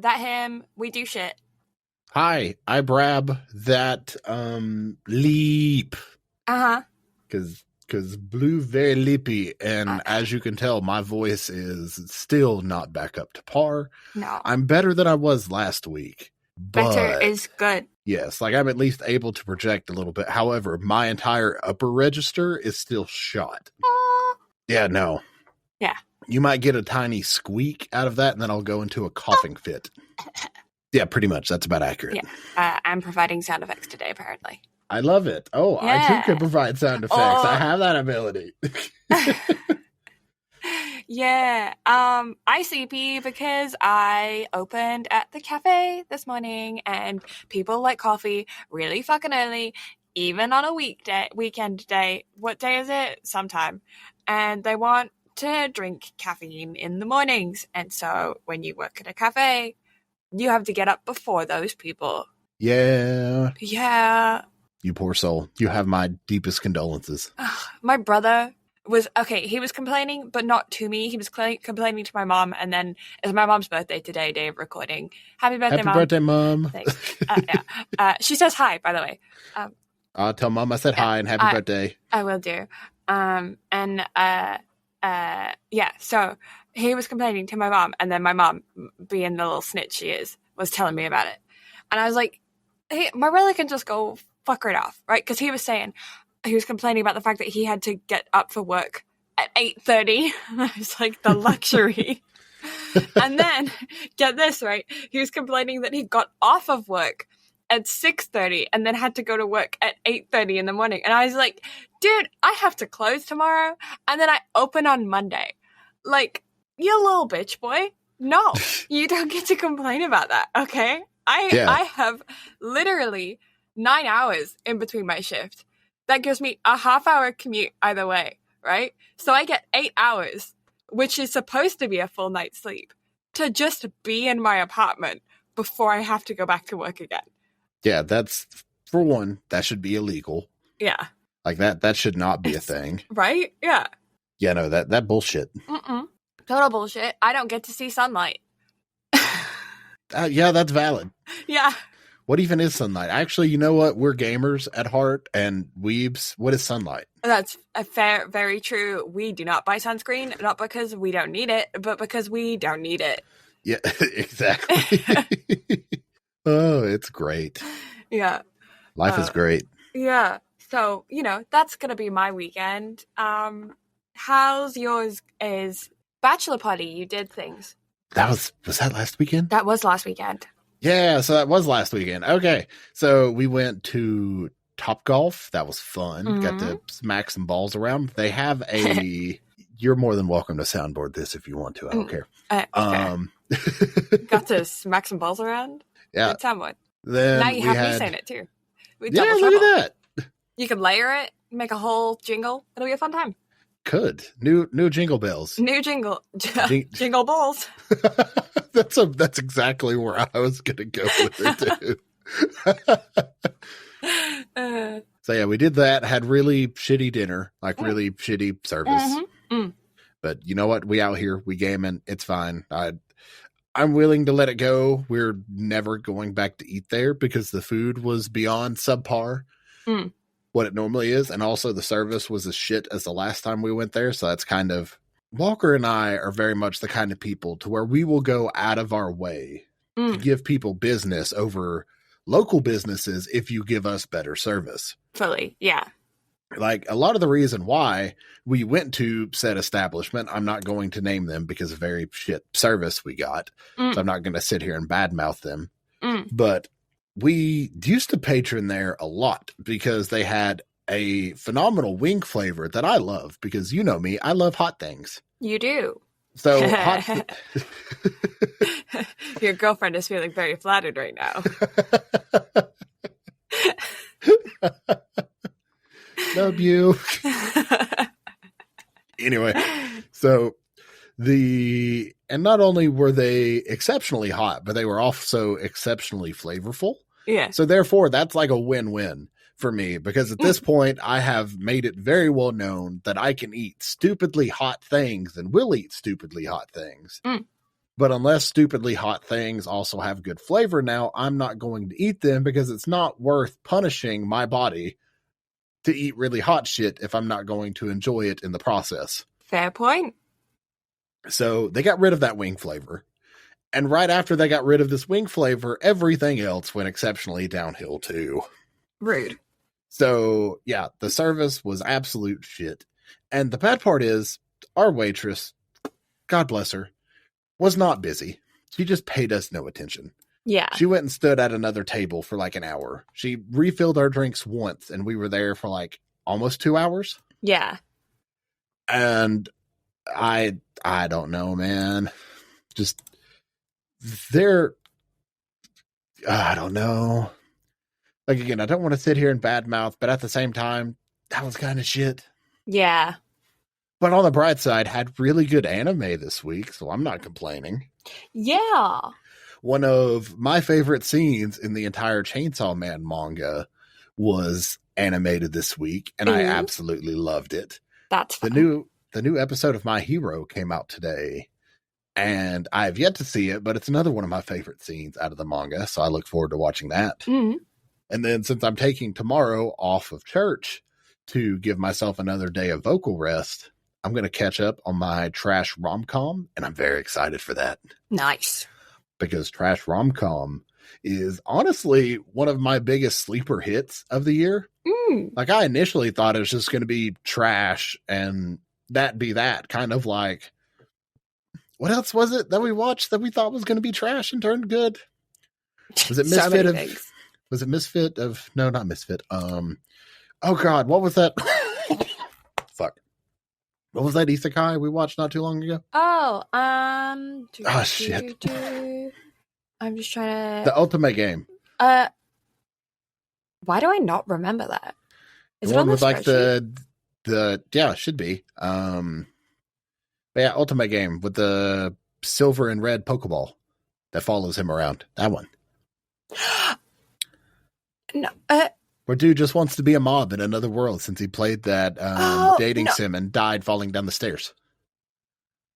that him. We do shit. Hi, I Brab that leap. Because blue very leapy, and as you can tell, my voice is still not back up to par. No. I'm better than I was last week. Better is good. Yes, like I'm at least able to project a little bit. However, my entire upper register is still shot. Yeah, no. Yeah. You might get a tiny squeak out of that, and then I'll go into a coughing fit. Yeah, pretty much. That's about accurate. Yeah. I'm providing sound effects today, apparently. I love it. Oh, yeah. I too can provide sound effects. I have that ability. Yeah. I sleepy because I opened at the cafe this morning and people like coffee really fucking early, even on a weekend day. What day is it? Sometime. And they want to drink caffeine in the mornings. And so when you work at a cafe, you have to get up before those people. Yeah. Yeah. You poor soul. You have my deepest condolences. My brother was, okay, he was complaining, but not to me. He was complaining to my mom, and then it's my mom's birthday today, day of recording. Happy birthday, Mom. Happy birthday, Mom. Thanks. Yeah. She says hi, by the way. I'll tell Mom I said hi and happy birthday. I will do. Yeah, so he was complaining to my mom, and then my mom, being the little snitch she is, was telling me about it. And I was like, hey, my brother can just go fuck right off, right? Because he was complaining about the fact that he had to get up for work at 8:30. I was like, the luxury. And then, get this, right? He was complaining that he got off of work at 6:30 and then had to go to work at 8:30 in the morning. And I was like, dude, I have to close tomorrow, and then I open on Monday. Like, you little bitch boy. No, you don't get to complain about that, okay? I have literally 9 hours in between my shift. That gives me a half-hour commute either way, right? So I get 8 hours, which is supposed to be a full night's sleep, to just be in my apartment before I have to go back to work again. Yeah, that's, for one, that should be illegal. Yeah. Like, that should not be a thing. Right? Yeah. Yeah, no, that bullshit. Total bullshit. I don't get to see sunlight. Yeah, that's valid. Yeah. What even is sunlight? Actually, you know what? We're gamers at heart and weebs. What is sunlight? That's very true. We do not buy sunscreen, not because we don't need it, but because we don't need it. Yeah, exactly. Oh, it's great. Yeah. Life is great. Yeah. So, that's going to be my weekend. How's yours? Is bachelor party? You did things. Was that last weekend? That was last weekend. Yeah, so that was last weekend. Okay. So we went to Top Golf. That was fun. Mm-hmm. Got to smack some balls around. They have you're more than welcome to soundboard this if you want to. I don't care. Okay. Got to smack some balls around? Yeah. Good soundboard. Then now you have me saying it too. Look at that. You can layer it, make a whole jingle. It'll be a fun time. Could. New jingle bells. New jingle. Jingle balls. That's exactly where I was going to go with it too. So yeah, we did that, had really shitty dinner, like really shitty service. Mm-hmm. But you know what? We out here, we gaming. It's fine. I'm willing to let it go. We're never going back to eat there because the food was beyond subpar. What it normally is. And also the service was as shit as the last time we went there. So that's kind of, Walker and I are very much the kind of people to where we will go out of our way to give people business over local businesses if you give us better service. Fully. Yeah. Like a lot of the reason why we went to said establishment, I'm not going to name them because of very shit service we got. So I'm not going to sit here and badmouth them, but we used to patron there a lot because they had a phenomenal wing flavor that I love because you know me, I love hot things. You do. So Your girlfriend is feeling very flattered right now. Love you. Anyway, so and not only were they exceptionally hot, but they were also exceptionally flavorful. Yeah. So therefore, that's like a win-win for me because at this point, I have made it very well known that I can eat stupidly hot things and will eat stupidly hot things. But unless stupidly hot things also have good flavor now, I'm not going to eat them because it's not worth punishing my body to eat really hot shit if I'm not going to enjoy it in the process. Fair point. So they got rid of that wing flavor. And right after they got rid of this wing flavor, everything else went exceptionally downhill too. Rude. So yeah, the service was absolute shit. And the bad part is our waitress, God bless her, was not busy. She just paid us no attention. Yeah. She went and stood at another table for like an hour. She refilled our drinks once and we were there for like almost 2 hours. Yeah. And I don't know, man. Just they're I don't know. Like again, I don't want to sit here and badmouth, but at the same time, that was kind of shit. Yeah. But on the bright side, had really good anime this week, so I'm not complaining. Yeah. One of my favorite scenes in the entire Chainsaw Man manga was animated this week, and I absolutely loved it. That's fun. The new episode of My Hero came out today, and I have yet to see it, but it's another one of my favorite scenes out of the manga, so I look forward to watching that. Mm-hmm. And then since I'm taking tomorrow off of church to give myself another day of vocal rest, I'm going to catch up on my trash rom-com, and I'm very excited for that. Nice. Because trash rom-com is honestly one of my biggest sleeper hits of the year. Like, I initially thought it was just going to be trash and that be that. Kind of like, what else was it that we watched that we thought was going to be trash and turned good? Was it Misfit of... Things. Was it Misfit of... No, not Misfit. Oh, God, what was that? Fuck. What was that isekai we watched not too long ago? Oh, shit. I'm just trying to... The Ultimate Game. Why do I not remember that? Is the it one on with like spreadsheet? the yeah, it should be. But yeah, Ultimate Game with the silver and red Pokeball that follows him around. That one. No, where dude just wants to be a mob in another world since he played that dating sim and died falling down the stairs.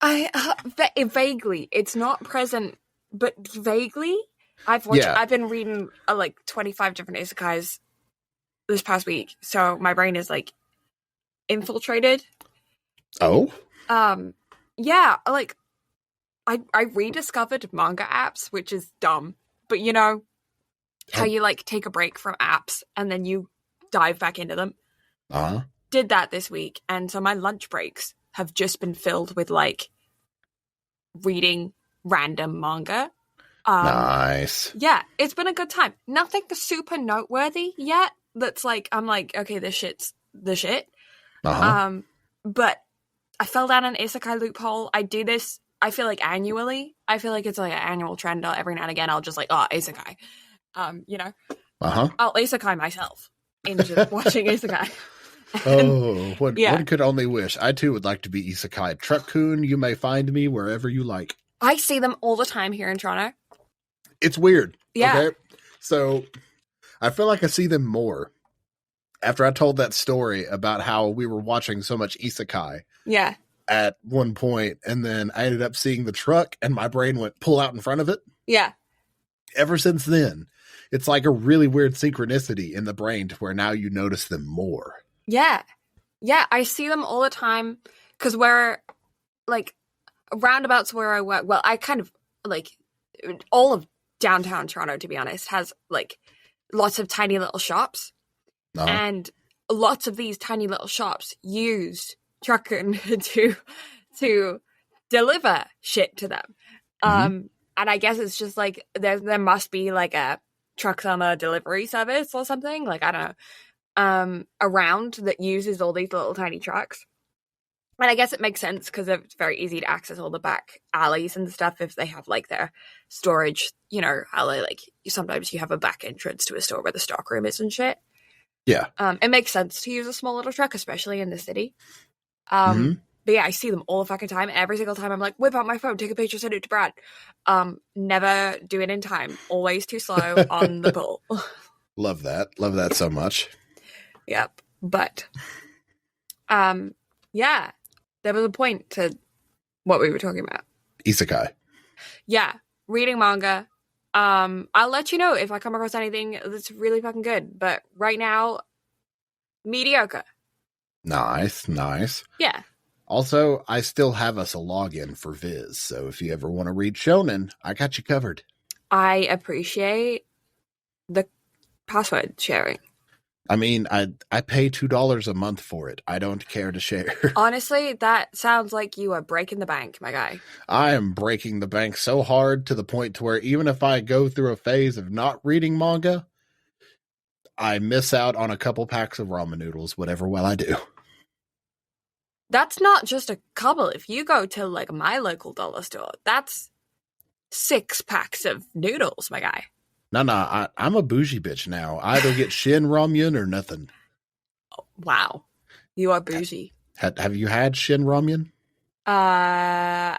Vaguely, it's not present, but vaguely, I've been reading like 25 different isekais this past week, so my brain is like infiltrated. Oh, yeah, like I rediscovered manga apps, which is dumb, but you know how you like take a break from apps and then you dive back into them. Did that this week, and so my lunch breaks have just been filled with like reading random manga. Nice. Yeah, it's been a good time. Nothing super noteworthy yet. That's like, I'm like, okay, this shit's the shit. But I fell down an isekai loophole. I do this, I feel like annually. I feel like it's like an annual trend. Every now and again, I'll just like, isekai. You know, I'll isekai myself into watching isekai. One could only wish. I too would like to be isekai. Truck-kun, you may find me wherever you like. I see them all the time here in Toronto. It's weird. Yeah. Okay? So I feel like I see them more after I told that story about how we were watching so much isekai. Yeah. At one point, and then I ended up seeing the truck and my brain went pull out in front of it. Yeah. Ever since then, it's like a really weird synchronicity in the brain to where now you notice them more. Yeah. Yeah, I see them all the time because we're like roundabouts where I work. Well, I kind of like all of downtown Toronto, to be honest, has like lots of tiny little shops. And lots of these tiny little shops use trucking to deliver shit to them. And I guess it's just like there must be like a truck summer delivery service or something, like I don't know, around that uses all these little tiny trucks. And I guess it makes sense because it's very easy to access all the back alleys and stuff if they have like their storage, you know, how they like sometimes you have a back entrance to a store where the stockroom is and shit. Yeah. It makes sense to use a small little truck, especially in the city. But yeah, I see them all the fucking time. Every single time I'm like, whip out my phone, take a picture, send it to Brad. Never do it in time. Always too slow on the pull. Love that. Love that so much. Yep. But, yeah, there was a point to what we were talking about. Isekai. Yeah, reading manga. I'll let you know if I come across anything that's really fucking good. But right now, mediocre. Nice. Yeah. Also, I still have us a login for Viz, so if you ever want to read shonen, I got you covered. I appreciate the password sharing. I mean, I pay $2 a month for it. I don't care to share. Honestly, that sounds like you are breaking the bank, my guy. I am breaking the bank so hard to the point to where even if I go through a phase of not reading manga, I miss out on a couple packs of ramen noodles, whatever will I do. That's not just a couple. If you go to like my local dollar store, that's 6 packs of noodles, my guy. No, I'm a bougie bitch now. I either get Shin Ramyun or nothing. Oh, wow. You are bougie. Have you had Shin Ramyun? I've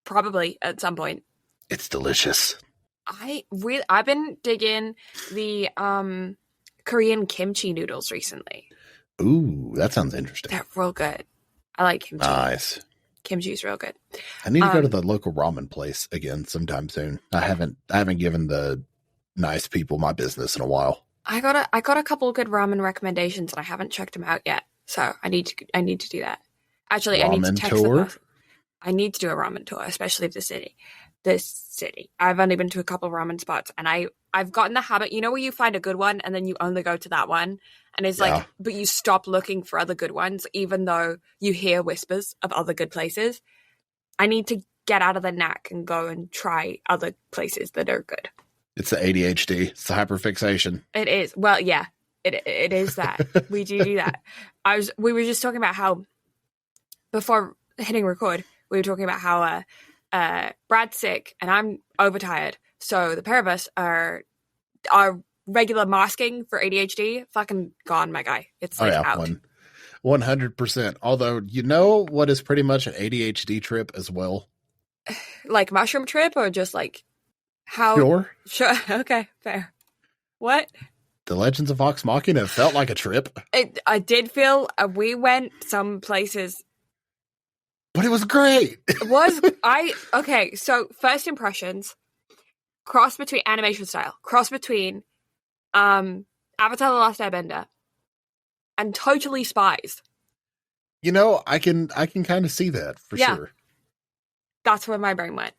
probably at some point. It's delicious. I've been digging the Korean kimchi noodles recently. Ooh, that sounds interesting. They're real good. I like kimchi. Nice. Kimchi's real good. I need to go to the local ramen place again sometime soon. I haven't given the nice people my business in a while. I got a couple of good ramen recommendations and I haven't checked them out yet. So I need to do that. Actually, ramen I need to text tour? them. I need to do a ramen tour, especially of the city. This city. I've only been to a couple of ramen spots and I've gotten the habit, where you find a good one and then you only go to that one. And it's like, but you stop looking for other good ones, even though you hear whispers of other good places. I need to get out of the knack and go and try other places that are good. It's the ADHD. It's the hyperfixation. It is. Well, yeah, it is that. We do that. We were just talking about how, before hitting record, we were talking about how Brad's sick and I'm overtired. So the pair of us are regular masking for ADHD fucking gone, my guy. It's like out. 100%. Although, what is pretty much an ADHD trip as well? Like mushroom trip or just like how? Sure. Okay, fair. What? The Legends of Vox Machina felt like a trip. I did feel we went some places. But it was great. Okay, so first impressions, cross between animation style, cross between Avatar The Last Airbender and Totally Spies. I can kind of see that for sure. That's where my brain went.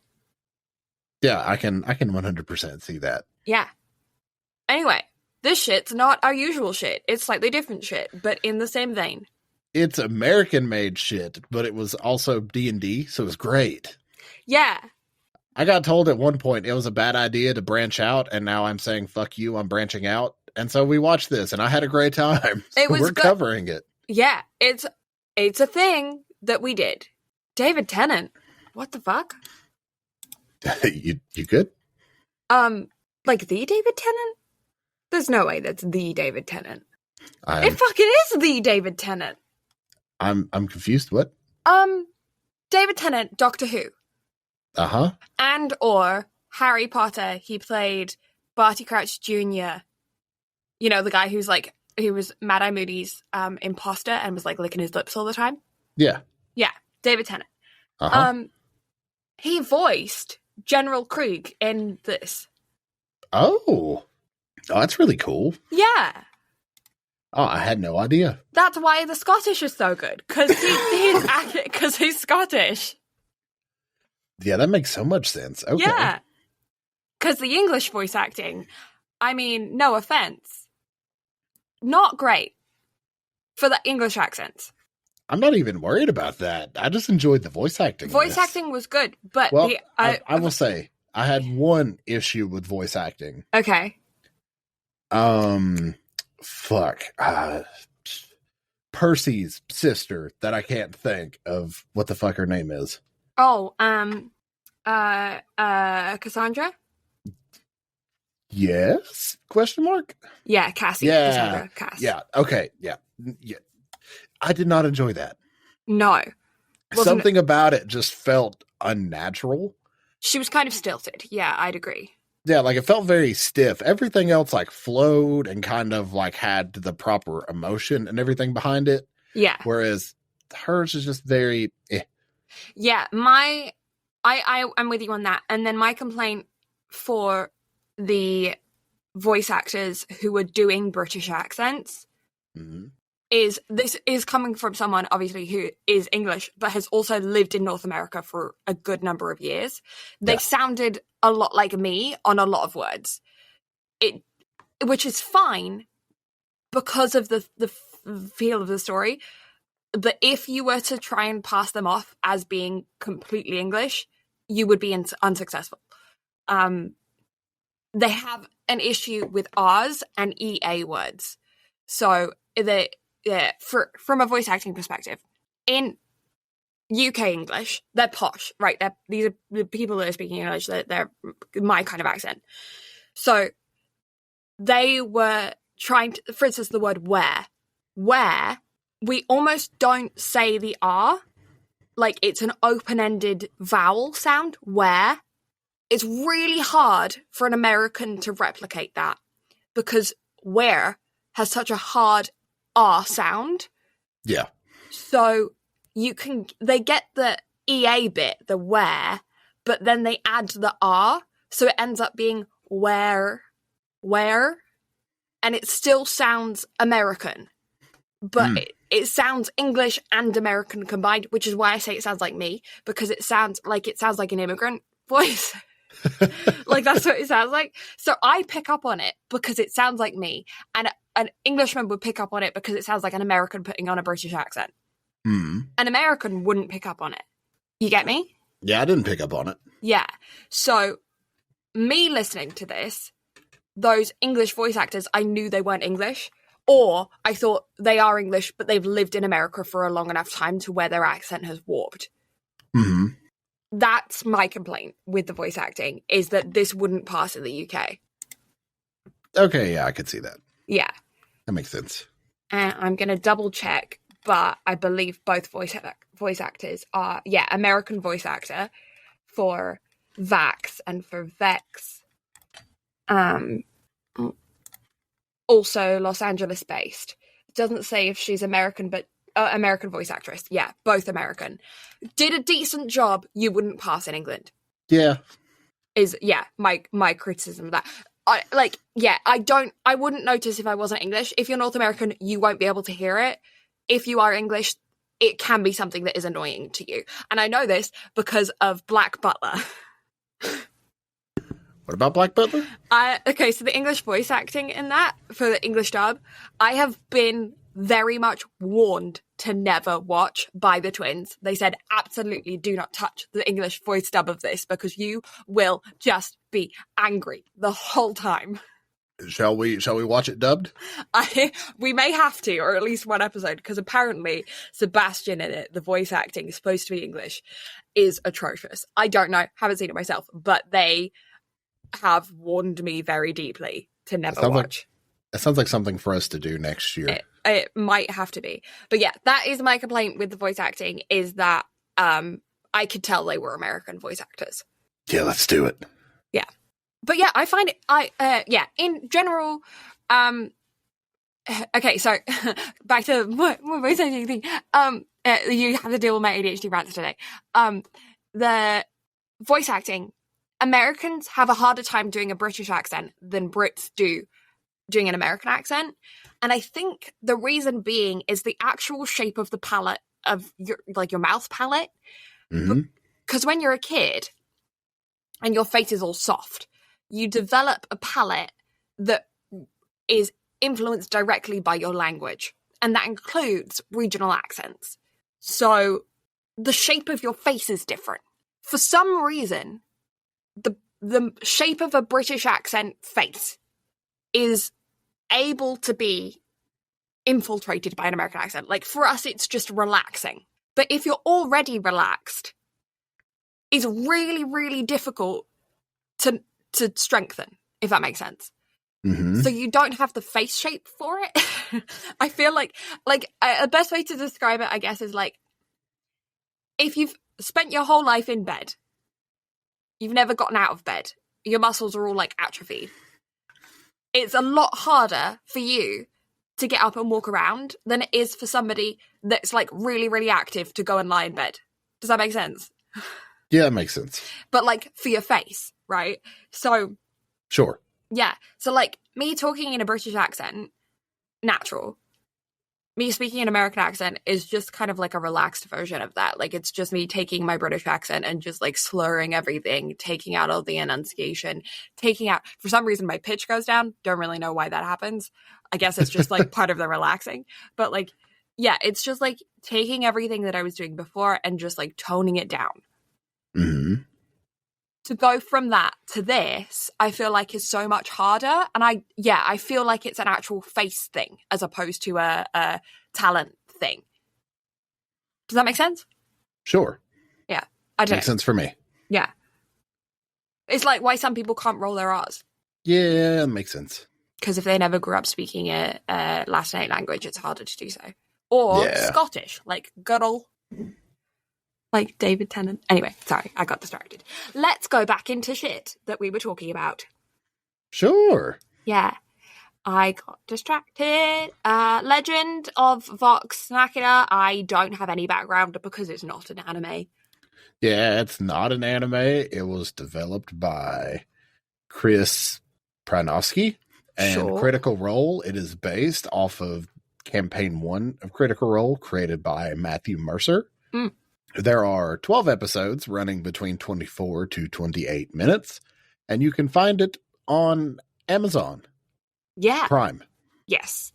Yeah, I can 100% see that. Yeah. Anyway, this shit's not our usual shit. It's slightly different shit, but in the same vein. It's American-made shit, but it was also D&D, so it was great. Yeah. I got told at one point it was a bad idea to branch out, and now I'm saying, fuck you, I'm branching out. And so we watched this, and I had a great time. So we're covering it. Yeah, it's a thing that we did. David Tennant. What the fuck? You good? Like the David Tennant? There's no way that's the David Tennant. It fucking is the David Tennant. I'm confused. What? David Tennant, Doctor Who. Uh-huh. And or Harry Potter, he played Barty Crouch Jr. The guy who was Mad-Eye Moody's imposter and was like licking his lips all the time. Yeah. Yeah, David Tennant. Uh-huh. He voiced General Krieg in this. Oh, that's really cool. Yeah. Oh, I had no idea. That's why the Scottish is so good, because he's Scottish. Yeah, that makes so much sense. Okay. Yeah. Because the English voice acting, I mean, no offense, not great for the English accents. I'm not even worried about that. I just enjoyed the voice acting. Voice acting was good, but... Well, I will say, I had one issue with voice acting. Okay. Percy's sister that I can't think of what the fuck her name is. Oh, Cassandra? Yes? Question mark? Yeah, Cassie. Yeah. Cassandra, Cass. Yeah. Okay. Yeah. I did not enjoy that. No. Something about it just felt unnatural. She was kind of stilted. Yeah, I'd agree. Yeah, like it felt very stiff. Everything else like flowed and kind of like had the proper emotion and everything behind it. Yeah. Whereas hers is just very Yeah, my I'm with you on that. And then my complaint for the voice actors who were doing British accents is this is coming from someone obviously who is English but has also lived in North America for a good number of years. They sounded a lot like me on a lot of words, which is fine because of the feel of the story. But if you were to try and pass them off as being completely English, you would be unsuccessful. They have an issue with R's and EA words. So from a voice acting perspective, in UK English, they're posh, right? These are the people that are speaking English. They're my kind of accent. So they were trying to, for instance, the word where we almost don't say the R. Like, it's an open-ended vowel sound, where. It's really hard for an American to replicate that because where has such a hard R sound. Yeah. So they get the EA bit, the where, but then they add the R. So it ends up being where, and it still sounds American, but it sounds English and American combined, which is why I say it sounds like me, because it sounds like an immigrant voice. Like, that's what it sounds like. So I pick up on it because it sounds like me, and an Englishman would pick up on it because it sounds like an American putting on a British accent. An American wouldn't pick up on it. You get me? Yeah, I didn't pick up on it. Yeah. So me listening to this, those English voice actors, I knew they weren't English, or I thought they are English but they've lived in America for a long enough time to where their accent has warped. That's my complaint with the voice acting, is that this wouldn't pass in the UK. Okay, yeah, I could see that. Yeah. That makes sense. I'm going to double check, but I believe both voice actors are, American voice actor for Vax and for Vex. Also Los Angeles based. It doesn't say if she's American, but American voice actress. Yeah, both American. Did a decent job. You wouldn't pass in England. Yeah. My criticism of that. I wouldn't notice if I wasn't English. If you're North American, you won't be able to hear it. If you are English, it can be something that is annoying to you. And I know this because of Black Butler. What about Black Butler? Okay, so the English voice acting in that, for the English dub, I have been very much warned to never watch by the twins. They said, absolutely do not touch the English voice dub of this because you will just be angry the whole time. Shall we watch it dubbed? We may have to, or at least one episode, because apparently Sebastian in it, the voice acting is supposed to be English, is atrocious. I don't know, haven't seen it myself, but they have warned me very deeply to never watch. That sounds like something for us to do next year. It might have to be. But yeah, that is my complaint with the voice acting, is that I could tell they were American voice actors. Yeah, let's do it. Yeah. But yeah, I find it, in general, okay, so back to my voice acting thing. You have to deal with my ADHD rants today. The voice acting, Americans have a harder time doing a British accent than Brits do doing an American accent. And I think the reason being is the actual shape of the palate of your mouth palate. Because when you're a kid and your face is all soft, you develop a palate that is influenced directly by your language. And that includes regional accents. So the shape of your face is different. For some reason, the shape of a British accent face is able to be infiltrated by an American accent. Like, for us, it's just relaxing. But if you're already relaxed, it's really, really difficult to strengthen, if that makes sense. So you don't have the face shape for it. I feel like the best way to describe it, I guess, is like, if you've spent your whole life in bed, you've never gotten out of bed, your muscles are all like atrophied. It's a lot harder for you to get up and walk around than it is for somebody that's like really, really active to go and lie in bed. Does that make sense? Yeah, that makes sense. But, like, for your face, right? So... Sure. Yeah. So, like, me talking in a British accent, natural. Me speaking an American accent is just kind of like a relaxed version of that. Like, it's just me taking my British accent and just, like, slurring everything, taking out all the enunciation, taking out... For some reason, my pitch goes down. Don't really know why that happens. I guess it's just, like, part of the relaxing. But, like, yeah, it's just, like, taking everything that I was doing before and just, like, toning it down. Mm-hmm. To go from that to this, I feel like is so much harder. And I feel like it's an actual face thing as opposed to a talent thing. Does that make sense? Sure. Yeah. I don't know. Makes sense for me. Yeah. It's like why some people can't roll their R's. Yeah, that makes sense. Because if they never grew up speaking a Latinate language, it's harder to do so. Or Scottish, like good ol'. Like David Tennant. Anyway, sorry, I got distracted. Let's go back into shit that we were talking about. Sure. Yeah. I got distracted. Legend of Vox Machina. I don't have any background because it's not an anime. Yeah, it's not an anime. It was developed by Chris Pranowski and Critical Role. It is based off of Campaign 1 of Critical Role, created by Matthew Mercer. Mm. There are 12 episodes running between 24 to 28 minutes, and you can find it on Amazon Prime. Yes.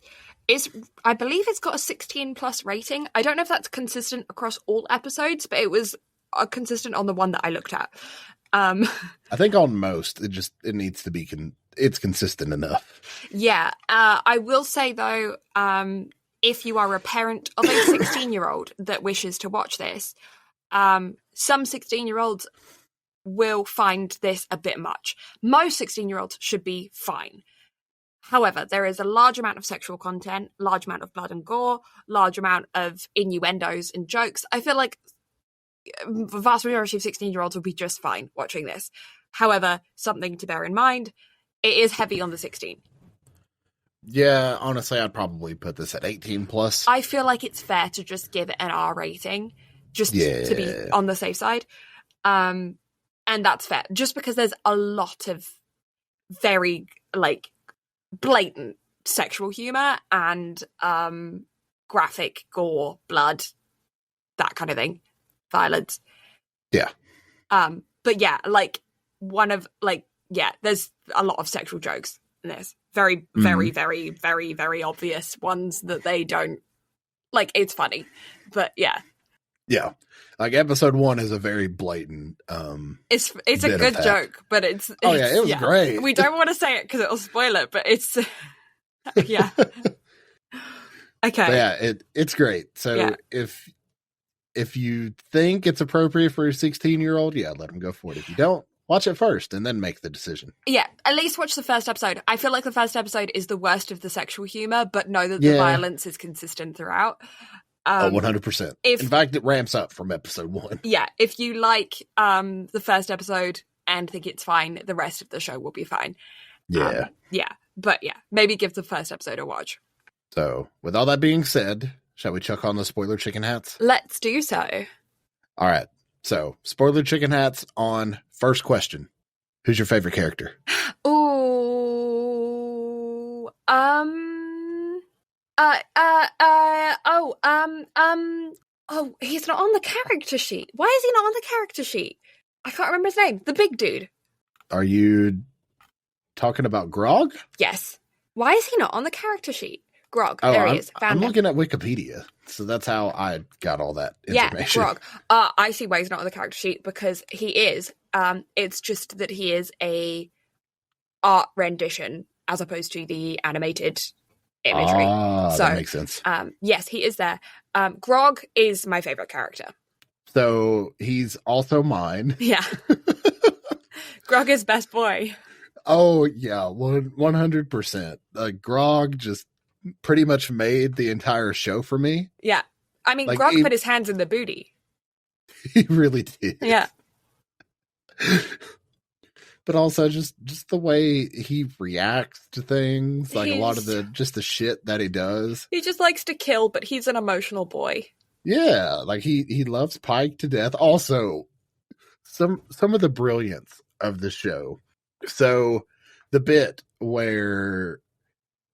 I believe it's got a 16 plus rating. I don't know if that's consistent across all episodes, but it was consistent on the one that I looked at. I think on most, it needs to be, it's consistent enough. Yeah. I will say though, if you are a parent of a 16-year-old that wishes to watch this, some 16-year-olds will find this a bit much. Most 16-year-olds should be fine. However, there is a large amount of sexual content, large amount of blood and gore, large amount of innuendos and jokes. I feel like the vast majority of 16-year-olds will be just fine watching this. However, something to bear in mind, it is heavy on the 16. Yeah, honestly, I'd probably put this at 18 plus. I feel like it's fair to just give it an R rating, just to be on the safe side. And that's fair, just because there's a lot of very, like, blatant sexual humor and graphic gore, blood, that kind of thing, violence. Yeah. But yeah, like, there's a lot of sexual jokes in this. Very, very, very, very, very obvious ones that they don't, like, it's funny. But yeah. Yeah. Like, episode 1 is a very blatant it's a good joke, but it's it was great. We don't want to say it because it'll spoil it, but it's yeah. Okay. But yeah, it's great. So if you think it's appropriate for a 16-year-old, let them go for it. If you don't, watch it first and then make the decision. Yeah, at least watch the first episode. I feel like the first episode is the worst of the sexual humor, but know that the violence is consistent throughout. 100%. In fact, it ramps up from episode 1. Yeah, if you like the first episode and think it's fine, the rest of the show will be fine. Yeah. But maybe give the first episode a watch. So, with all that being said, shall we chuck on the spoiler chicken hats? Let's do so. All right. So, spoiler chicken hats on first question. Who's your favorite character? He's not on the character sheet. Why is he not on the character sheet? I can't remember his name. The big dude. Are you talking about Grog? Yes. Why is he not on the character sheet? Grog. There he is. I'm looking at Wikipedia. So that's how I got all that information. Yeah, Grog. I see why he's not on the character sheet, because he is. It's just that he is a art rendition as opposed to the animated imagery. So that makes sense. Yes, he is there. Grog is my favorite character. So he's also mine. Yeah. Grog is best boy. Oh, yeah, 100%. Grog just pretty much made the entire show for me. Yeah. I mean, like, Grog put his hands in the booty. He really did. Yeah. But also just the way he reacts to things, like a lot of the shit that he does. He just likes to kill, but he's an emotional boy. Yeah, like he loves Pike to death. Also, some of the brilliance of the show. So the bit where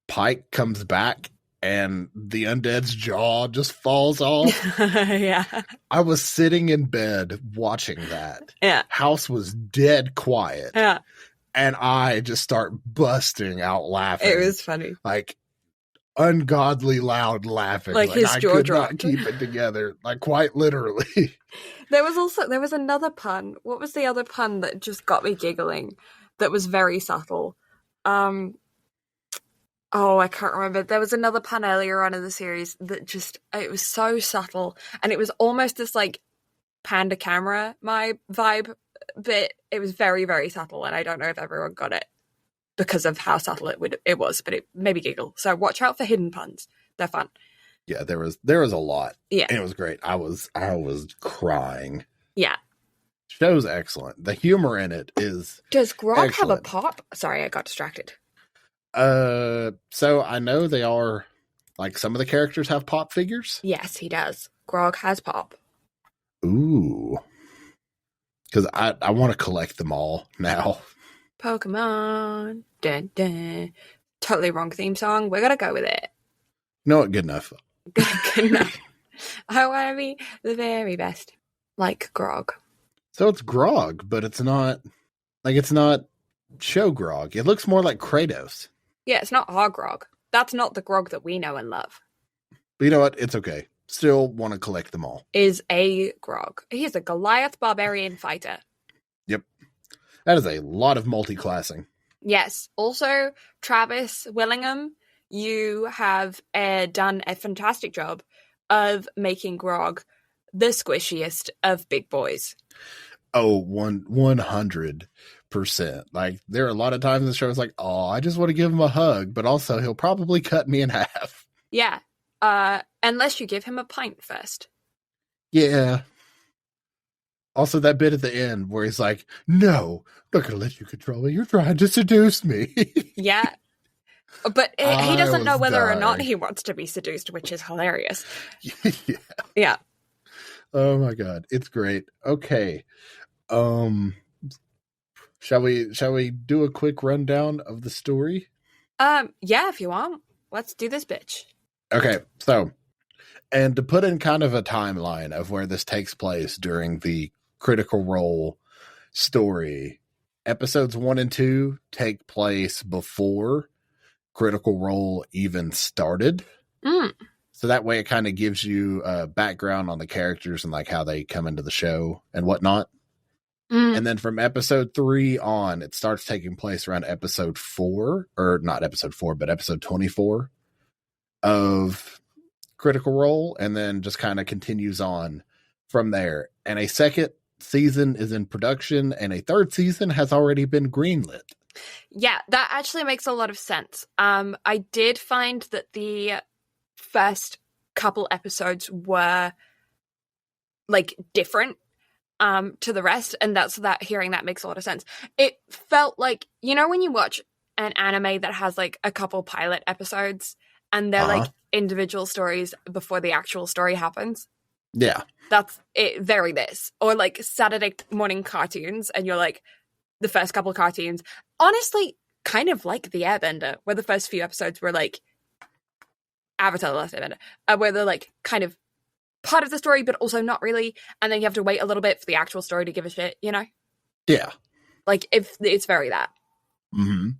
Pike comes back and the undead's jaw just falls off. Yeah. I was sitting in bed watching that. Yeah. House was dead quiet. Yeah. And I just start busting out laughing. It was funny. Like ungodly loud laughing. Like his I jaw could dropped. not keep it together. Like quite literally. There was another pun. What was the other pun that just got me giggling? That was very subtle. I can't remember. There was another pun earlier on in the series that it was so subtle, and it was almost this like panda camera vibe, but it was very, very subtle, and I don't know if everyone got it because of how subtle it was, but it made me giggle. So watch out for hidden puns. They're fun. Yeah, there was a lot. Yeah. And it was great. I was crying. Yeah. Show's excellent. The humor in it is Does Grog excellent. have a pop? Sorry, I got distracted. So I know they are, like, some of the characters have pop figures. Yes, he does. Grog has pop. Ooh. Because I want to collect them all now. Pokemon. Dun, dun. Totally wrong theme song. We're gonna go with it. No, good enough. Good enough. I want to be the very best. Like Grog. So it's Grog, but it's not show Grog. It looks more like Kratos. Yeah, it's not our Grog. That's not the Grog that we know and love. But you know what? It's okay. Still want to collect them all. Is a Grog. He is a Goliath barbarian fighter. Yep. That is a lot of multi-classing. Yes. Also, Travis Willingham, you have done a fantastic job of making Grog the squishiest of big boys. Oh, 100%. Like, there are a lot of times in the show it's like, oh, I just want to give him a hug, but also he'll probably cut me in half. Yeah. Unless you give him a pint first. Yeah. Also, that bit at the end where he's like, no, I'm not going to let you control me. You're trying to seduce me. Yeah. But he doesn't know whether or not dying. he wants to be seduced, which is hilarious. Yeah. Yeah. Oh my God. It's great. Okay. Shall we do a quick rundown of the story? Yeah, if you want. Let's do this bitch. Okay. So, and to put in kind of a timeline of where this takes place during the Critical Role story, episodes 1 and 2 take place before Critical Role even started. So that way it kind of gives you a background on the characters and like how they come into the show and whatnot. And then from episode 3 on, it starts taking place around episode 4, or not episode 4, but episode 24 of Critical Role, and then just kind of continues on from there. And a second season is in production, and a third season has already been greenlit. Yeah, that actually makes a lot of sense. I did find that the first couple episodes were like different to the rest, and hearing that makes a lot of sense. It felt like, you know, when you watch an anime that has like a couple pilot episodes and they're like individual stories before the actual story happens. Yeah. That's it. Very this. Or like Saturday morning cartoons, and you're like, the first couple of cartoons, honestly, kind of like The Airbender, where the first few episodes were like Avatar: The Last Airbender, where they're like kind of part of the story, but also not really. And then you have to wait a little bit for the actual story to give a shit, you know? Yeah. Like, if it's very that. Mm-hmm.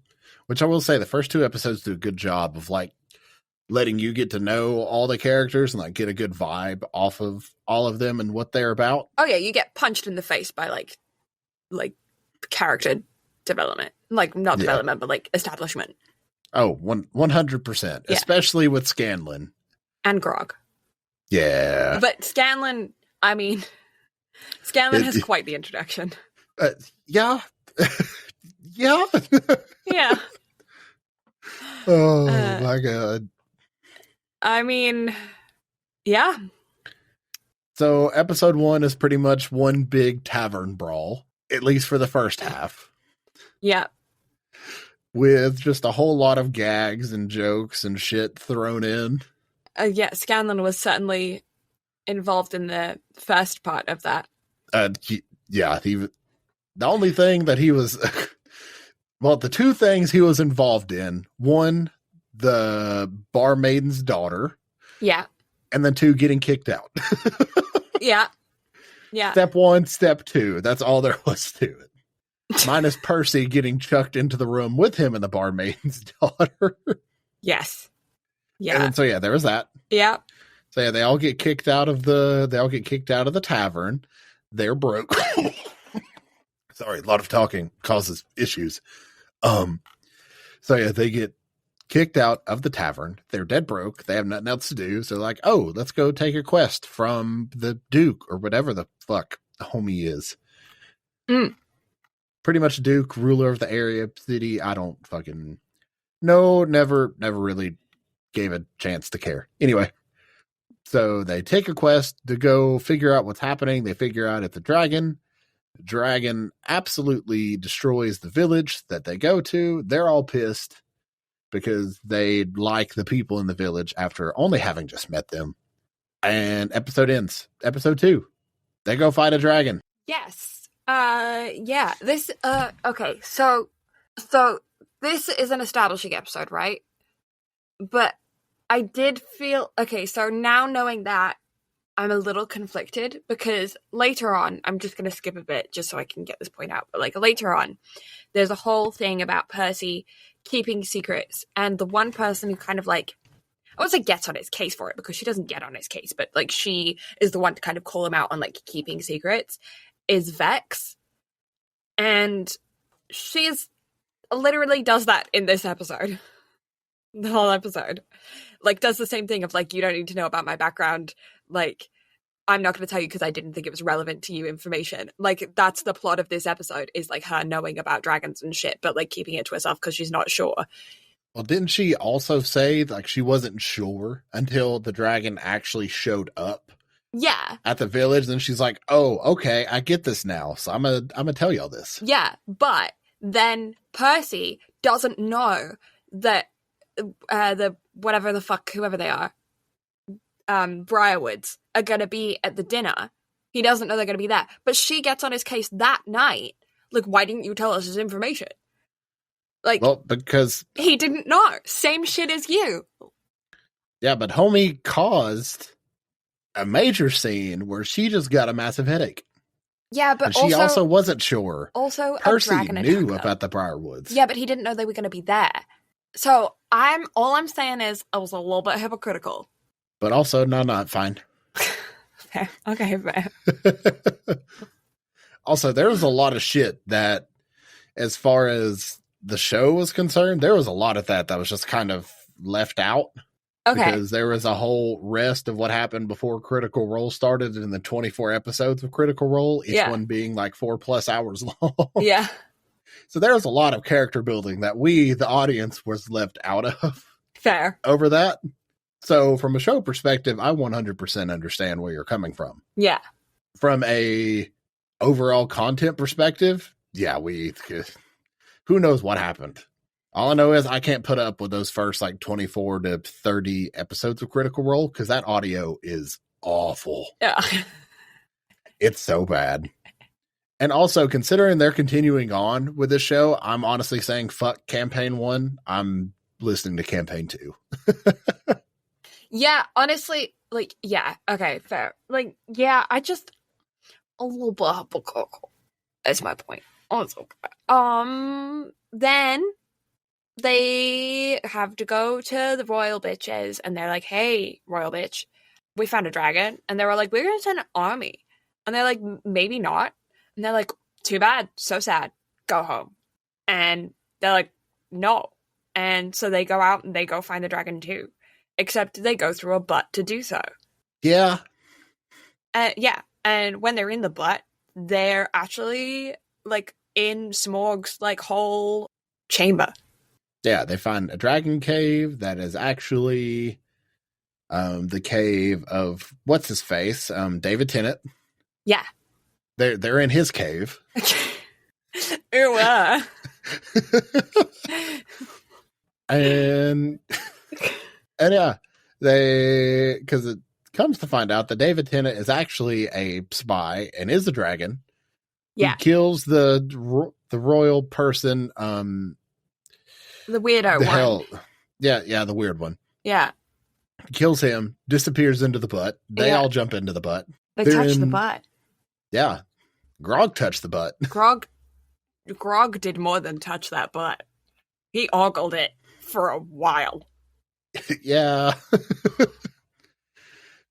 Which I will say, the first 2 episodes do a good job of like letting you get to know all the characters and like get a good vibe off of all of them and what they're about. Oh yeah, you get punched in the face by like character development. Like, not development, but like establishment. Oh, 100%. Yeah. Especially with Scanlan. And Grog. Yeah. But Scanlan has quite the introduction. Yeah. Yeah. Yeah. Oh my God. I mean, yeah. So episode 1 is pretty much one big tavern brawl, at least for the first half. Yeah. With just a whole lot of gags and jokes and shit thrown in. Yeah, Scanlan was certainly involved in the first part of that. yeah, the only thing that he was, well, the two things he was involved in, one, the barmaiden's daughter. Yeah. And then two, getting kicked out. Yeah. Yeah. Step one, step two. That's all there was to it. Minus Percy getting chucked into the room with him and the barmaiden's daughter. Yes. Yeah. And then, so yeah, there was that. Yeah. So yeah, they all get kicked out of the tavern. They're broke. Sorry, a lot of talking causes issues. So yeah, they get kicked out of the tavern. They're dead broke. They have nothing else to do. So they're like, oh, let's go take a quest from the Duke or whatever the fuck the homie is. Pretty much Duke, ruler of the area, city. I don't fucking know. Never really gave a chance to care. Anyway, so they take a quest to go figure out what's happening. They figure out it's a dragon. The dragon absolutely destroys the village that they go to. They're all pissed because they like the people in the village after only having just met them. And episode ends. Episode 2. They go fight a dragon. Yes. Yeah. This, okay. So this is an establishing episode, right? But I did feel, okay, so now knowing that, I'm a little conflicted because later on, I'm just going to skip a bit just so I can get this point out. But like later on, there's a whole thing about Percy keeping secrets, and the one person who kind of like, I won't say gets on his case for it because she doesn't get on his case, but like she is the one to kind of call him out on like keeping secrets, is Vex. And she literally does that in this episode. The whole episode. Like does the same thing of like, you don't need to know about my background. Like, I'm not going to tell you because I didn't think it was relevant to you information. Like, that's the plot of this episode is like her knowing about dragons and shit, but like keeping it to herself because she's not sure. Well, didn't she also say like she wasn't sure until the dragon actually showed up? Yeah. At the village, then she's like, "Oh, okay, I get this now. So I'm gonna tell y'all this." Yeah, but then Percy doesn't know that the whatever the fuck whoever they are, Briarwoods are gonna be at the dinner. He doesn't know they're gonna be there, but she gets on his case that night. Like, why didn't you tell us this information? Like, well, because he didn't know. Same shit as you. Yeah, but homie caused a major scene where she just got a massive headache. Yeah, but and she also wasn't sure. Also, Percy a dragon knew about the Briarwoods. Yeah, but he didn't know they were going to be there. So all I'm saying is I was a little bit hypocritical. But also, no, fine. Fair. Okay, fair. Also, there was a lot of shit that, as far as the show was concerned, there was a lot of that was just kind of left out. Okay. Because there was a whole rest of what happened before Critical Role started in the 24 episodes of Critical Role, each one being like 4+ hours long. Yeah. So there was a lot of character building that we, the audience, was left out of. Fair. Over that. So from a show perspective, I 100% understand where you're coming from. Yeah. From a overall content perspective, who knows what happened. All I know is I can't put up with those first like 24 to 30 episodes of Critical Role because that audio is awful. Yeah. It's so bad. And also, considering they're continuing on with this show, I'm honestly saying fuck Campaign 1. I'm listening to Campaign 2. Yeah, honestly, like, yeah, okay, fair. Like, yeah, I just a little bit hypocritical. That's my point. Also, then they have to go to the royal bitches, and they're like, "Hey, royal bitch, we found a dragon," and they were like, "We're gonna send an army," and they're like, "Maybe not," and they're like, "Too bad, so sad, go home," and they're like, "No," and so they go out and they go find the dragon too, except they go through a butt to do so. Yeah. Yeah, and when they're in the butt, they're actually like in Smorg's like whole chamber. Yeah, they find a dragon cave that is actually the cave of what's his face, David Tennant. Yeah, they're in his cave. Ew. and yeah, because it comes to find out that David Tennant is actually a spy and is a dragon. Yeah. He kills the royal person. The weirdo one. Hell, yeah, the weird one. Yeah. Kills him, disappears into the butt. They all jump into the butt. They touch the butt. Yeah. Grog touched the butt. Grog did more than touch that butt. He ogled it for a while. Yeah. But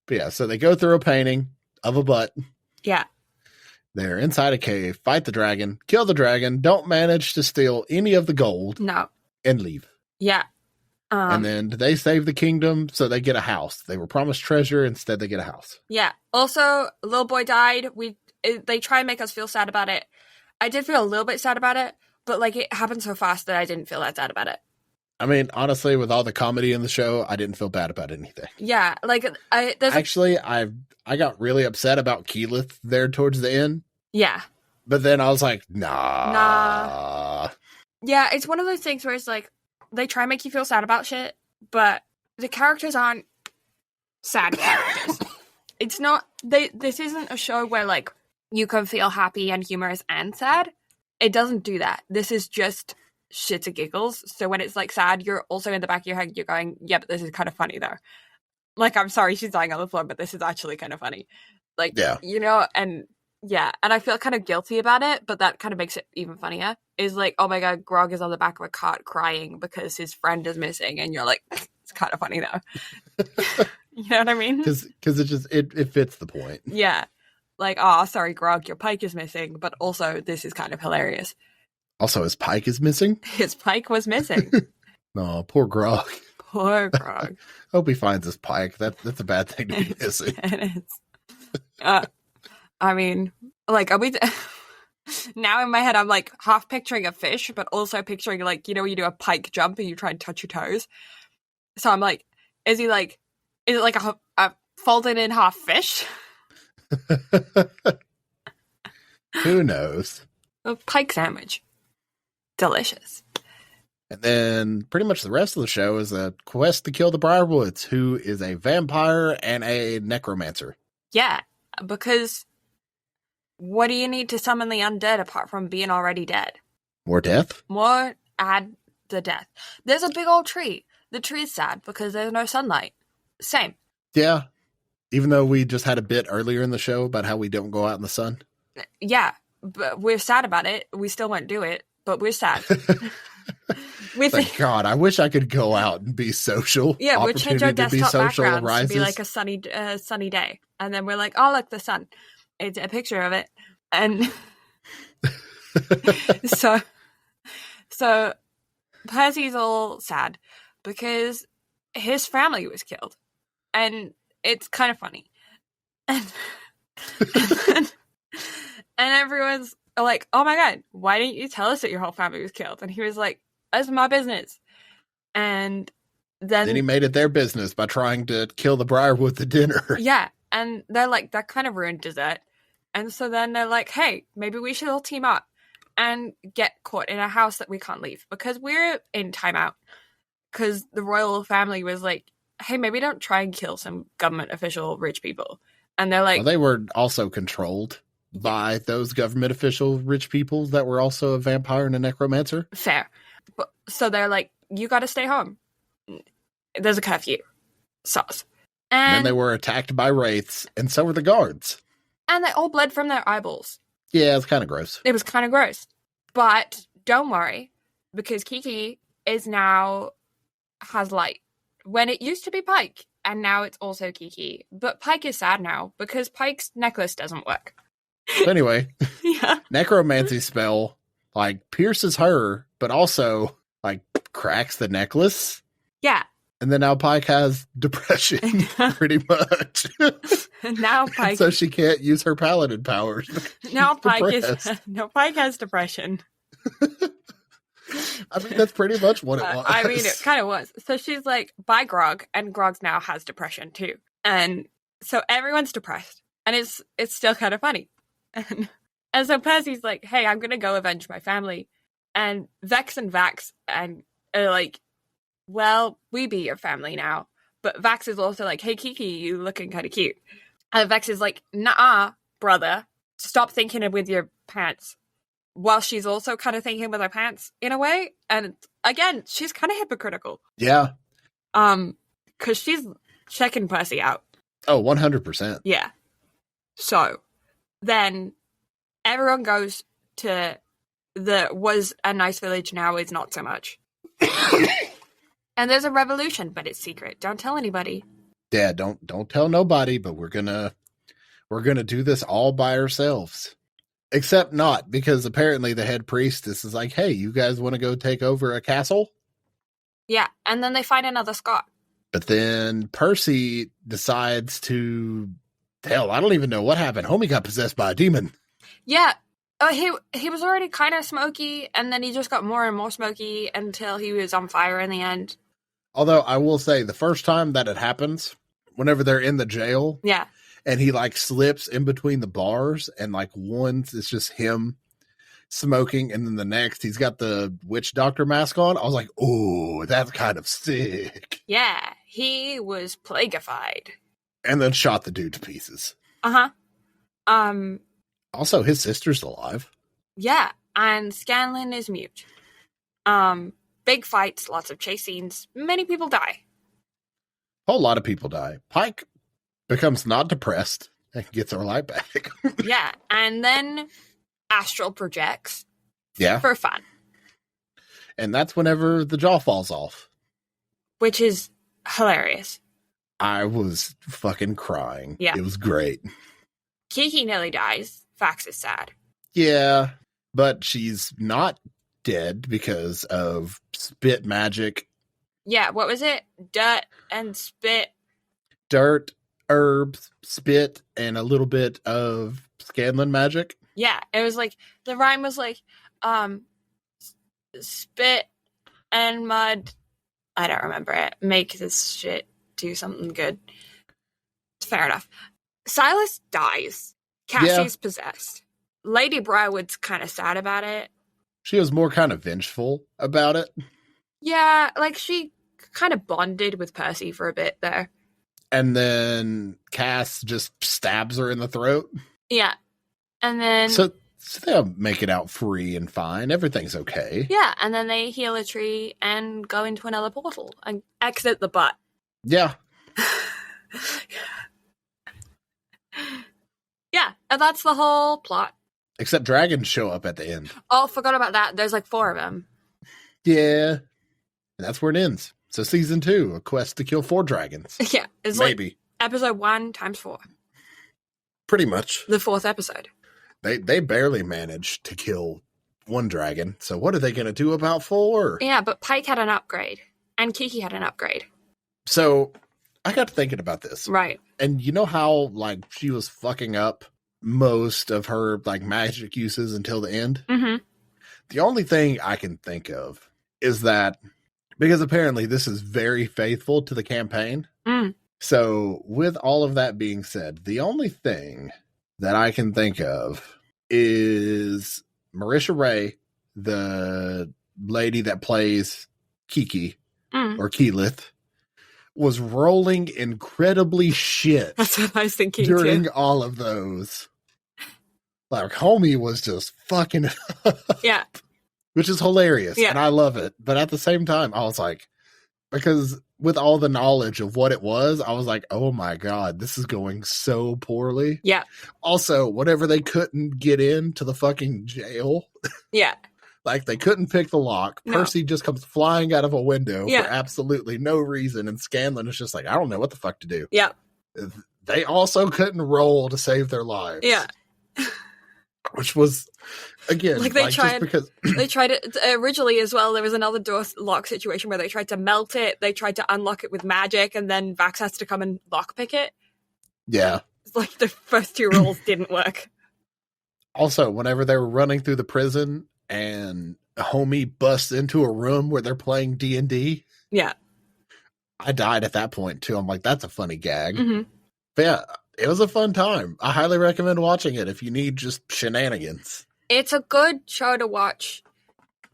yeah, so they go through a painting of a butt. Yeah. They're inside a cave, fight the dragon, kill the dragon, don't manage to steal any of the gold. No. And leave. Yeah. And then they save the kingdom, so they get a house. They were promised treasure, instead they get a house. Yeah. Also, a little boy died. They try and make us feel sad about it. I did feel a little bit sad about it, but like it happened so fast that I didn't feel that sad about it. I mean, honestly, with all the comedy in the show, I didn't feel bad about anything. Yeah, like I got really upset about Keyleth there towards the end. Yeah. But then I was like, nah. Yeah, it's one of those things where it's like they try and make you feel sad about shit, but the characters aren't sad characters. It's not this isn't a show where like you can feel happy and humorous and sad. It doesn't do that. This is just shits and giggles. So when it's like sad, you're also in the back of your head, you're going, yeah, but this is kind of funny though. Like, I'm sorry she's dying on the floor, but this is actually kind of funny. Like, yeah. You know, and yeah, and I feel kind of guilty about it, but that kind of makes it even funnier. Is like, oh my god, Grog is on the back of a cart crying because his friend is missing, and you're like, it's kind of funny though. You know what I mean? Because it just it fits the point. Yeah, like, oh, sorry, Grog, your pike is missing, but also this is kind of hilarious. Also, his pike is missing? His pike was missing. No, poor Grog. Poor Grog. Hope he finds his pike. That's a bad thing to be missing. It is. I mean, like, are we... Now in my head, I'm like half picturing a fish, but also picturing like, you know, when you do a pike jump and you try and touch your toes. So I'm like, is it like a folded in half fish? Who knows? A pike sandwich. Delicious. And then pretty much the rest of the show is a quest to kill the Briarwoods, who is a vampire and a necromancer. Yeah, because what do you need to summon the undead apart from being already dead? More death? More add the death. There's a big old tree. The tree's sad because there's no sunlight. Same. Yeah. Even though we just had a bit earlier in the show about how we don't go out in the sun. Yeah, but we're sad about it. We still won't do it, but we're sad. Thank God, I wish I could go out and be social. Yeah, we'll change our desktop backgrounds to be like a sunny day. And then we're like, oh, look, the sun. It's a picture of it. And so Percy's all sad because his family was killed. And it's kind of funny. And everyone's like, oh my god, why didn't you tell us that your whole family was killed? And he was like, that's my business. And then he made it their business by trying to kill the Briarwood at dinner. Yeah. And they're like, that kind of ruined dessert. And so then they're like, hey, maybe we should all team up and get caught in a house that we can't leave because we're in timeout. Because the royal family was like, hey, maybe don't try and kill some government official rich people. And they're like... Well, they were also controlled by those government official rich people that were also a vampire and a necromancer. Fair. So they're like, you got to stay home. There's a curfew. Sauce. And then they were attacked by wraiths, and so were the guards. And they all bled from their eyeballs. Yeah, it's kind of gross. It was kind of gross. But don't worry, because Kiki is now... has light. When it used to be Pike, and now it's also Kiki. But Pike is sad now, because Pike's necklace doesn't work. Anyway, yeah. Necromancy spell, like, pierces her, but also, like, cracks the necklace. Yeah. And then now Pike has depression, pretty much. Now Pike... so she can't use her paladin powers. Now Pike Pike has depression. I mean, that's pretty much what it was. I mean, it kind of was. So she's like, bye, Grog. And Grog now has depression, too. And so everyone's depressed. And it's still kind of funny. And so Percy's like, hey, I'm going to go avenge my family. And Vex and Vax and are like, well, we be your family now. But Vax is also like, hey, Kiki, you looking kind of cute. And Vex is like, nah, brother. stop thinking with your pants, while she's also kind of thinking with her pants in a way. And again, she's kind of hypocritical. Yeah. Because she's checking Percy out. Oh, 100%. Yeah. So then everyone goes to the was a nice village, now is not so much. And there's a revolution, but it's secret. Don't tell anybody. Yeah, don't tell nobody, but we're gonna do this all by ourselves. Except not, because apparently the head priestess is like, hey, you guys want to go take over a castle? Yeah, and then they find another Scott. But then Percy decides to, hell, I don't even know what happened. Homie got possessed by a demon. Yeah, he was already kind of smoky, and then he just got more and more smoky until he was on fire in the end. Although I will say, the first time that it happens, whenever they're in the jail, yeah, and he like slips in between the bars, and like once it's just him smoking, and then the next he's got the witch doctor mask on. I was like, oh, that's kind of sick. Yeah, he was plaguified. And then shot the dude to pieces. Also, his sister's alive. Yeah, and Scanlan is mute. Big fights, lots of chase scenes, many people die. A whole lot of people die. Pike becomes not depressed and gets her light back. Yeah, and then astral projects. Yeah. For fun. And that's whenever the jaw falls off. Which is hilarious. I was fucking crying. Yeah. It was great. Kiki nearly dies. Fax is sad. Yeah, but she's not dead because of spit magic. Yeah, what was it? Dirt and spit. Dirt, herbs, spit, and a little bit of Scanlan magic. Yeah, it was like, the rhyme was like, spit and mud. I don't remember it. Make this shit do something good. Fair enough. Silas dies. Cassie's possessed. Lady Briarwood's kind of sad about it. She was more kind of vengeful about it. Yeah, like she kind of bonded with Percy for a bit there. And then Cass just stabs her in the throat. Yeah. And then... So they'll make it out free and fine. Everything's okay. Yeah, and then they heal a tree and go into another portal and exit the butt. Yeah. Yeah, and that's the whole plot. Except dragons show up at the end. Oh, forgot about that. There's like 4 of them. Yeah. And that's where it ends. So season 2, a quest to kill 4 dragons. Yeah. It's maybe. Like episode 1 times 4. Pretty much. The 4th episode. They barely managed to kill 1 dragon. So what are they going to do about 4? Yeah, but Pike had an upgrade. And Kiki had an upgrade. So I got to thinking about this. Right. And you know how, like, she was fucking up most of her, like, magic uses until the end? Mm-hmm. The only thing I can think of is that, because apparently this is very faithful to the campaign. Mm. So with all of that being said, the only thing that I can think of is Marisha Ray, the lady that plays Kiki, or Keyleth, was rolling incredibly shit. That's what I was thinking during too. all of those. Like, homie was just fucking it up. Yeah. Which is hilarious. Yeah. And I love it. But at the same time, I was like, because with all the knowledge of what it was, I was like, oh my God, this is going so poorly. Yeah. Also, whenever they couldn't get into the fucking jail. Yeah. Like, they couldn't pick the lock. No. Percy just comes flying out of a window Yeah. for absolutely no reason. And Scanlan is just like, I don't know what the fuck to do. Yeah. They also couldn't roll to save their lives. Yeah. Which was, again, like they tried, just because they tried it originally as well. There was another door lock situation where they tried to melt it. They tried to unlock it with magic, and then Vax has to come and lockpick it. Yeah. It's like the first 2 rolls didn't work. Also, whenever they were running through the prison and a homie busts into a room where they're playing D&D. Yeah. I died at that point too. I'm like, that's a funny gag. Mm-hmm. But yeah, it was a fun time. I highly recommend watching it if you need just shenanigans. It's a good show to watch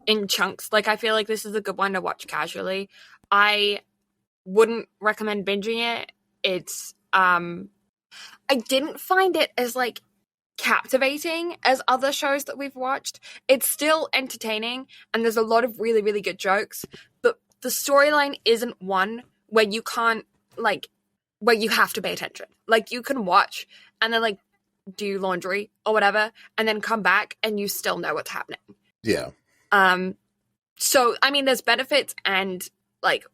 in chunks. Like, I feel like this is a good one to watch casually. I wouldn't recommend binging it. It's, I didn't find it as, like, captivating as other shows that we've watched. It's still entertaining, and there's a lot of really, really good jokes, but the storyline isn't one where you can't, like, where you have to pay attention. Like, you can watch and then, like, do laundry or whatever, and then come back and you still know what's happening. Yeah. So, I mean, there's benefits and, like,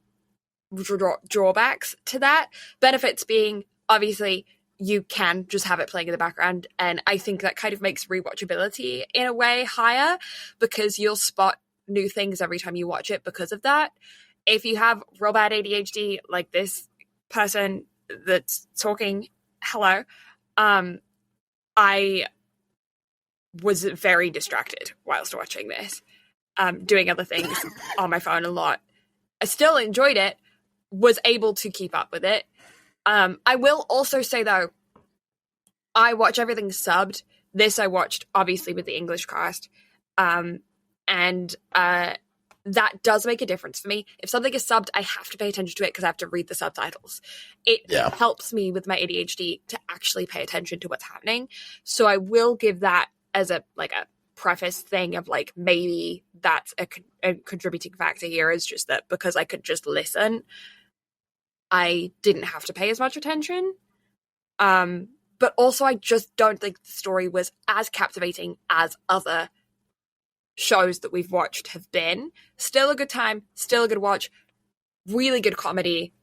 drawbacks to that. Benefits being, obviously, you can just have it playing in the background, and I think that kind of makes rewatchability in a way higher, because you'll spot new things every time you watch it because of that. If you have real bad ADHD, like this person that's talking, hello, I was very distracted whilst watching this, doing other things on my phone a lot. I still enjoyed it, was able to keep up with it. I will also say, though, I watch everything subbed. This I watched, obviously, with the English cast. And that does make a difference for me. If something is subbed, I have to pay attention to it because I have to read the subtitles. It helps me with my ADHD to actually pay attention to what's happening. So I will give that as a preface thing of, like, maybe that's a contributing factor here, is just that because I could just listen, I didn't have to pay as much attention. But also I just don't think the story was as captivating as other shows that we've watched have been. Still a good time, still a good watch, really good comedy.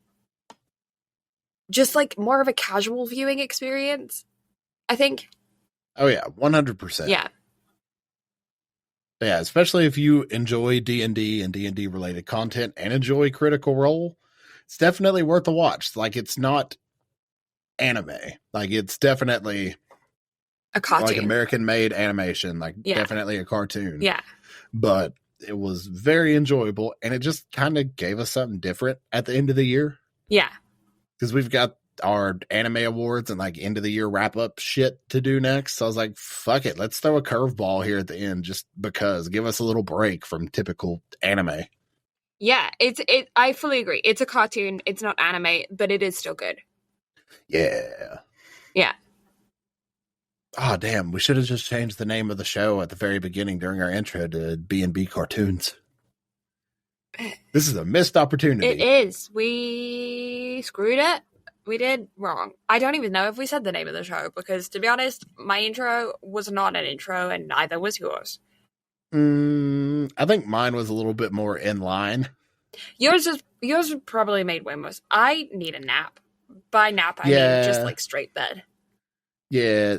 Just, like, more of a casual viewing experience, I think. Oh yeah, 100%. Yeah. Yeah, especially if you enjoy D&D and D&D related content and enjoy Critical Role, it's definitely worth a watch. Like, it's not anime. Like, it's definitely a cartoon. Like American-made animation. Like, definitely a cartoon. Yeah. But it was very enjoyable, and it just kind of gave us something different at the end of the year. Yeah. Because we've got our anime awards and, like, end of the year wrap up shit to do next. So I was like, fuck it. Let's throw a curveball here at the end just because. Give us a little break from typical anime. Yeah, I fully agree. It's a cartoon. It's not anime, but it is still good. Yeah. Yeah. Oh, damn. We should have just changed the name of the show at the very beginning during our intro to BnB Cartoons. This is a missed opportunity. It is. We screwed it. We did wrong. I don't even know if we said the name of the show because, to be honest, my intro was not an intro and neither was yours. I think mine was a little bit more in line. Yours probably made way more. I need a nap. By nap, I mean just, like, straight bed. Yeah,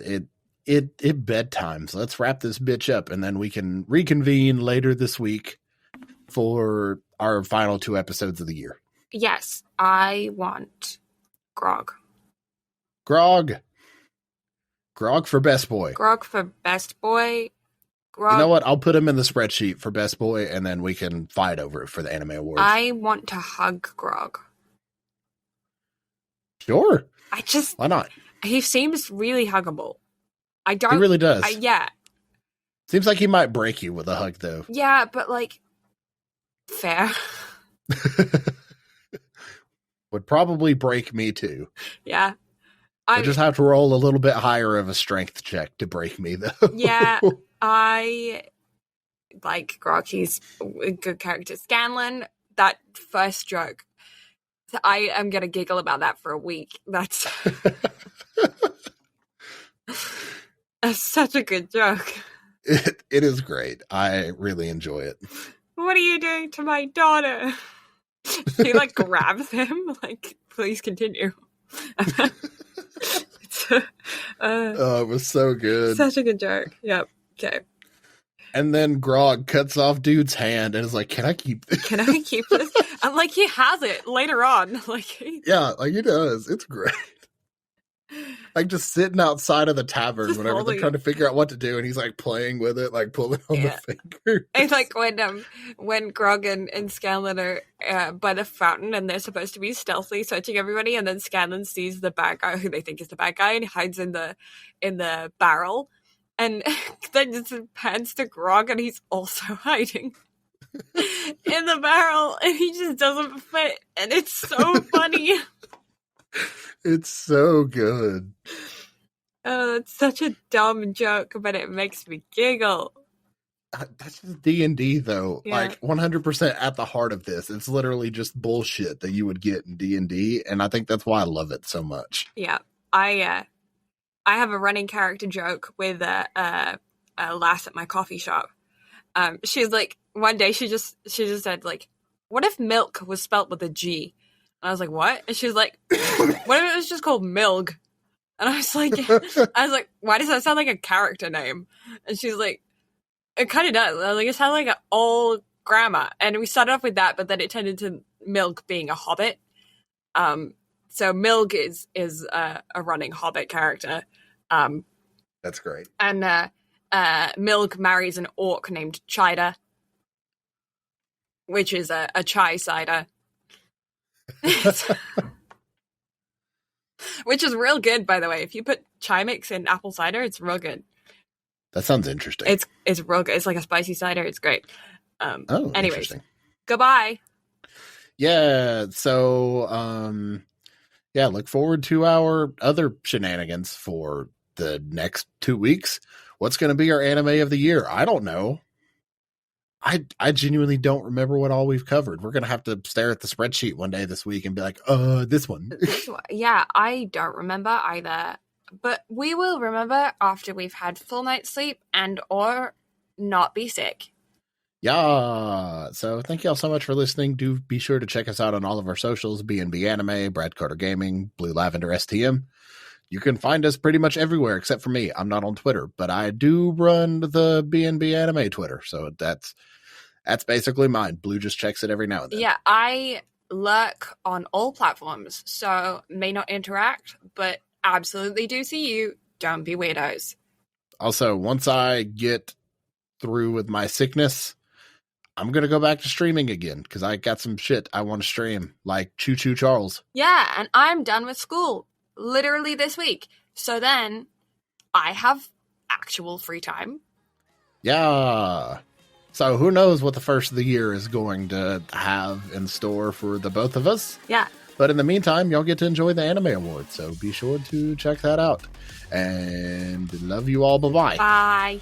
it bedtime. So let's wrap this bitch up and then we can reconvene later this week for our final 2 episodes of the year. Yes, I want Grog. Grog for best boy. Grog for best boy. Grog. You know what? I'll put him in the spreadsheet for best boy and then we can fight over it for the anime awards. I want to hug Grog. Sure. Why not? He seems really huggable. He really does. Yeah. Seems like he might break you with a hug, though. Yeah, but, like, fair. Would probably break me, too. Yeah. I just have to roll a little bit higher of a strength check to break me, though. Yeah, I like Grog. He's a good character. Scanlan, that first joke, I am going to giggle about that for a week. That's such a good joke. It is great. I really enjoy it. What are you doing to my daughter? She, like, grabs him, like, please continue. It was so good. Such a good joke. Yep. Okay. And then Grog cuts off dude's hand and is like, can I keep this? Can I keep this? And, like, he has it later on. Like, yeah, like he does. It's great. Like, just sitting outside of the tavern whenever they're trying to figure out what to do, and he's, like, playing with it, like, pulling on the finger. It's like when Grog and Scanlan are by the fountain, and they're supposed to be stealthily searching everybody, and then Scanlan sees the bad guy, who they think is the bad guy, and he hides in the barrel, and then just pans to Grog, and he's also hiding in the barrel, and he just doesn't fit, and it's so funny. It's so good. Oh, it's such a dumb joke, but it makes me giggle. That's just D&D, though. Yeah. Like 100% at the heart of this. It's literally just bullshit that you would get in D&D, and I think that's why I love it so much. Yeah, I have a running character joke with a lass at my coffee shop. She's like, one day she just said, like, what if milk was spelt with a G? And I was like, what? And she's like, what if it was just called Milg? And I was like, why does that sound like a character name? And she's like, it kind of does. Like, it sounds like an old grammar. And we started off with that, but then it turned into Milk being a hobbit. So Milg is a running hobbit character. That's great. And Milg marries an orc named Chida, which is a chai cider. Which is real good, by the way. If you put chai mix in apple cider, it's real good. That sounds interesting. It's real good. It's like a spicy cider. It's great. Anyways, interesting. Goodbye. Yeah. So, look forward to our other shenanigans for the next 2 weeks. What's going to be our anime of the year? I don't know. I genuinely don't remember what all we've covered. We're going to have to stare at the spreadsheet one day this week and be like, this one. Yeah, I don't remember either. But we will remember after we've had full night's sleep and or not be sick. Yeah. So thank you all so much for listening. Do be sure to check us out on all of our socials, BnB Anime, Brad Carter Gaming, Blue Lavender STM. You can find us pretty much everywhere except for me. I'm not on Twitter, but I do run the BnB Anime Twitter. So that's basically mine. Blue just checks it every now and then. Yeah, I lurk on all platforms, so may not interact, but absolutely do see you. Don't be weirdos. Also, once I get through with my sickness, I'm going to go back to streaming again because I got some shit I want to stream, like Choo Choo Charles. Yeah, and I'm done with school literally this week. So then I have actual free time. Yeah. So who knows what the first of the year is going to have in store for the both of us. Yeah. But in the meantime, y'all get to enjoy the Anime Awards. So be sure to check that out. And love you all. Bye-bye. Bye.